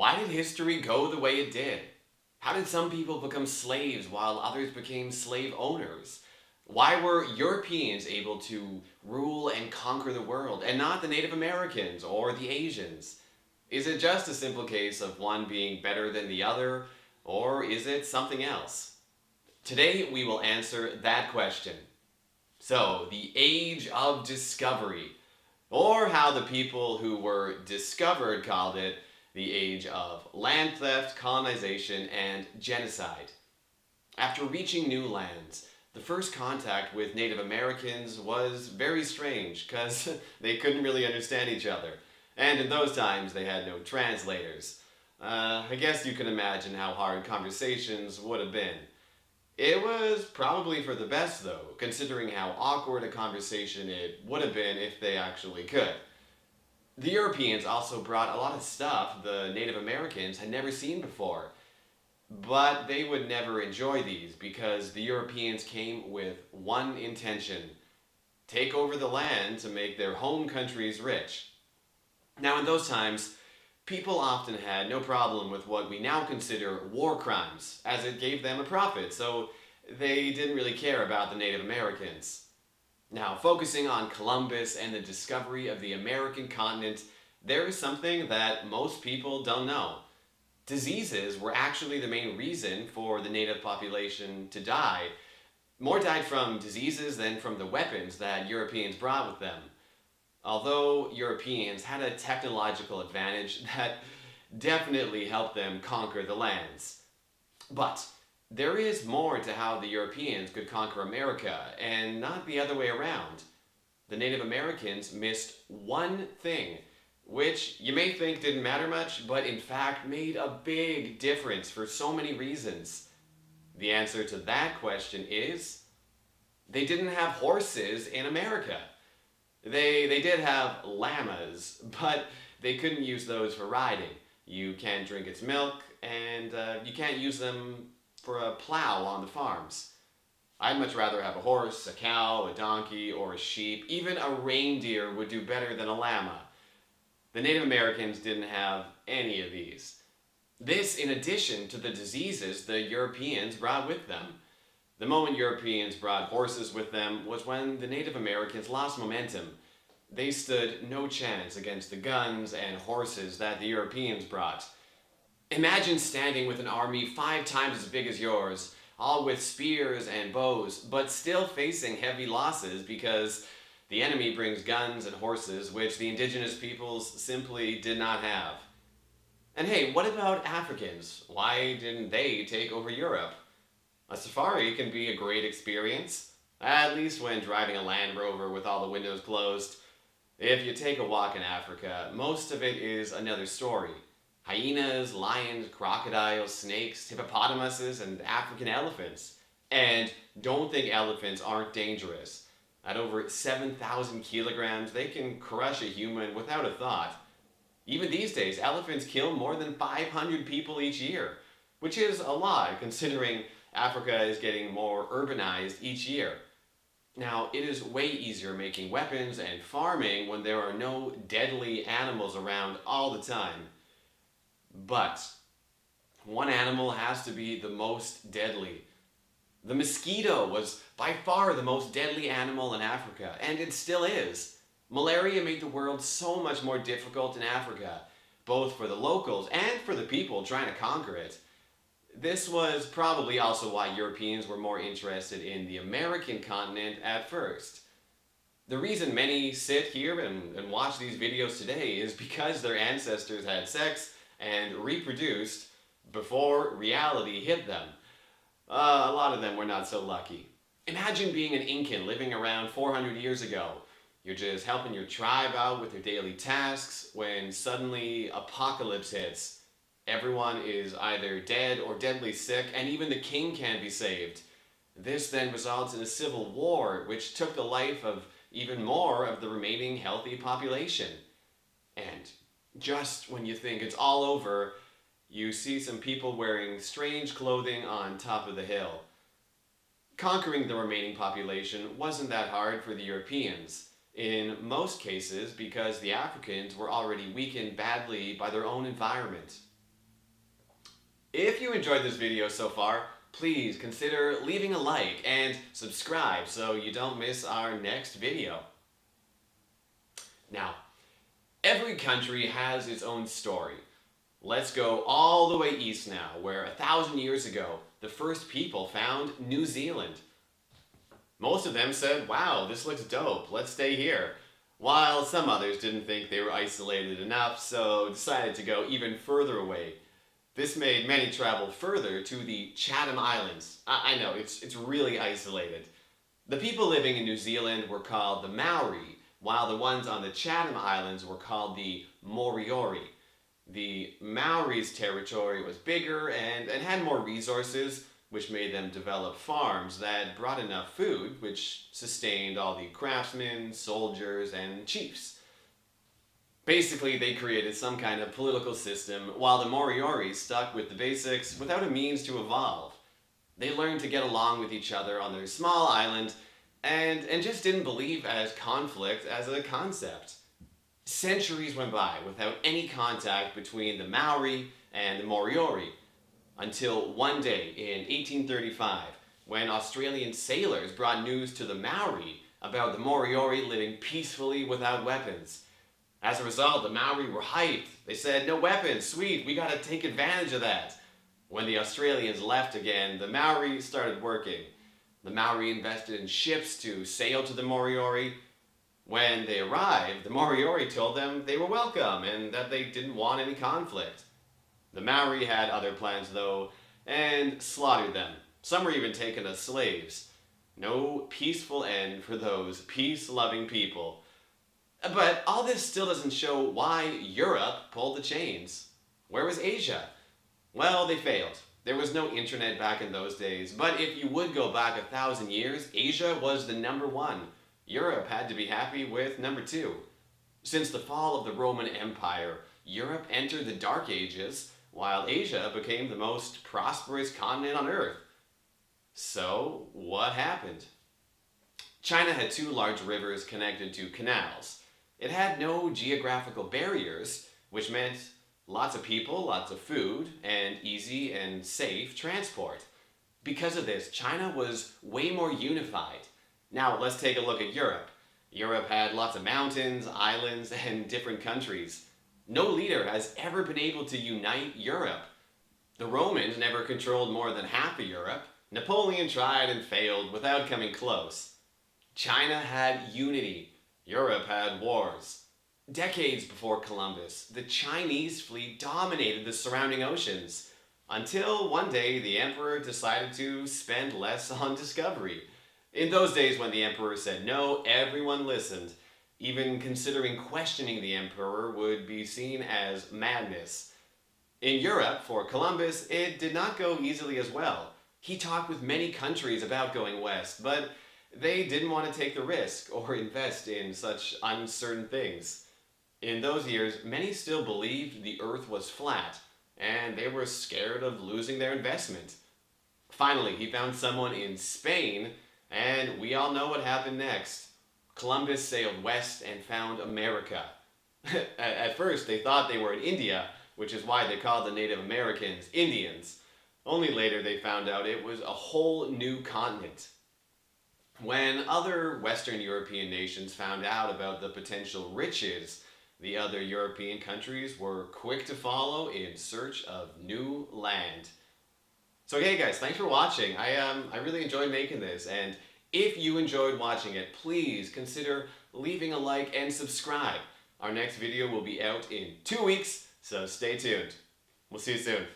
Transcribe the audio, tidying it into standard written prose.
Why did history go the way it did? How did some people become slaves while others became slave owners? Why were Europeans able to rule and conquer the world and not the Native Americans or the Asians? Is it just a simple case of one being better than the other, or is it something else? Today we will answer that question. So, the age of discovery, or how the people who were discovered called it, the age of land theft, colonization, and genocide. After reaching new lands, the first contact with Native Americans was very strange because they couldn't really understand each other. And in those times, they had no translators. I guess you can imagine how hard conversations would have been. It was probably for the best, though, considering how awkward a conversation it would have been if they actually could. The Europeans also brought a lot of stuff the Native Americans had never seen before, but they would never enjoy these because the Europeans came with one intention: take over the land to make their home countries rich. Now, in those times, people often had no problem with what we now consider war crimes, as it gave them a profit, so they didn't really care about the Native Americans. Now, focusing on Columbus and the discovery of the American continent, there is something that most people don't know. Diseases were actually the main reason for the native population to die. More died from diseases than from the weapons that Europeans brought with them. Although Europeans had a technological advantage that definitely helped them conquer the lands. But there is more to how the Europeans could conquer America, and not the other way around. The Native Americans missed one thing, which you may think didn't matter much, but in fact made a big difference for so many reasons. The answer to that question is they didn't have horses in America. They did have llamas, but they couldn't use those for riding. You can't drink its milk, and you can't use them for a plow on the farms. I'd much rather have a horse, a cow, a donkey, or a sheep. Even a reindeer would do better than a llama. The Native Americans didn't have any of these. This in addition to the diseases the Europeans brought with them. The moment Europeans brought horses with them was when the Native Americans lost momentum. They stood no chance against the guns and horses that the Europeans brought. Imagine standing with an army 5 times as big as yours, all with spears and bows, but still facing heavy losses because the enemy brings guns and horses, which the indigenous peoples simply did not have. And hey, what about Africans? Why didn't they take over Europe? A safari can be a great experience, at least when driving a Land Rover with all the windows closed. If you take a walk in Africa, most of it is another story. Hyenas, lions, crocodiles, snakes, hippopotamuses, and African elephants. And don't think elephants aren't dangerous. At over 7,000 kilograms, they can crush a human without a thought. Even these days, elephants kill more than 500 people each year, which is a lot considering Africa is getting more urbanized each year. Now, it is way easier making weapons and farming when there are no deadly animals around all the time. But one animal has to be the most deadly. The mosquito was by far the most deadly animal in Africa, and it still is. Malaria made the world so much more difficult in Africa, both for the locals and for the people trying to conquer it. This was probably also why Europeans were more interested in the American continent at first. The reason many sit here and watch these videos today is because their ancestors had sex and reproduced before reality hit them. A lot of them were not so lucky. Imagine being an Incan living around 400 years ago. You're just helping your tribe out with their daily tasks when suddenly apocalypse hits. Everyone is either dead or deadly sick, and even the king can't be saved. This then results in a civil war, which took the life of even more of the remaining healthy population. And just when you think it's all over, you see some people wearing strange clothing on top of the hill. Conquering the remaining population wasn't that hard for the Europeans, in most cases because the Africans were already weakened badly by their own environment. If you enjoyed this video so far, please consider leaving a like and subscribe so you don't miss our next video. Now, every country has its own story. Let's go all the way east now, where 1,000 years ago, the first people found New Zealand. Most of them said, wow, this looks dope, let's stay here. While some others didn't think they were isolated enough, so decided to go even further away. This made many travel further to the Chatham Islands. I know, it's really isolated. The people living in New Zealand were called the Maori, while the ones on the Chatham Islands were called the Moriori. The Maoris' territory was bigger and had more resources, which made them develop farms that brought enough food, which sustained all the craftsmen, soldiers, and chiefs. Basically, they created some kind of political system, while the Moriori stuck with the basics without a means to evolve. They learned to get along with each other on their small island, and just didn't believe as conflict as a concept. Centuries went by without any contact between the Maori and the Moriori, until one day in 1835, when Australian sailors brought news to the Maori about the Moriori living peacefully without weapons. As a result, the Maori were hyped. They said, no weapons, sweet, we gotta take advantage of that. When the Australians left again, the Maori started working. The Maori invested in ships to sail to the Moriori. When they arrived, the Moriori told them they were welcome and that they didn't want any conflict. The Maori had other plans though, and slaughtered them. Some were even taken as slaves. No peaceful end for those peace-loving people. But all this still doesn't show why Europe pulled the chains. Where was Asia? Well, they failed. There was no internet back in those days, but if you would go back 1,000 years, Asia was the number one. Europe had to be happy with number two. Since the fall of the Roman Empire, Europe entered the Dark Ages, while Asia became the most prosperous continent on Earth. So, what happened? China had two large rivers connected to canals. It had no geographical barriers, which meant lots of people, lots of food, and easy and safe transport. Because of this, China was way more unified. Now, let's take a look at Europe. Europe had lots of mountains, islands, and different countries. No leader has ever been able to unite Europe. The Romans never controlled more than half of Europe. Napoleon tried and failed without coming close. China had unity. Europe had wars. Decades before Columbus, the Chinese fleet dominated the surrounding oceans, until one day the emperor decided to spend less on discovery. In those days when the emperor said no, everyone listened. Even considering questioning the emperor would be seen as madness. In Europe, for Columbus, it did not go easily as well. He talked with many countries about going west, but they didn't want to take the risk or invest in such uncertain things. In those years, many still believed the earth was flat, and they were scared of losing their investment. Finally, he found someone in Spain, and we all know what happened next. Columbus sailed west and found America. At first, they thought they were in India, which is why they called the Native Americans Indians. Only later they found out it was a whole new continent. When other Western European nations found out about the potential riches, the other European countries were quick to follow in search of new land. So hey guys, thanks for watching. I really enjoyed making this, and if you enjoyed watching it, please consider leaving a like and subscribe. Our next video will be out in 2 weeks, so stay tuned. We'll see you soon.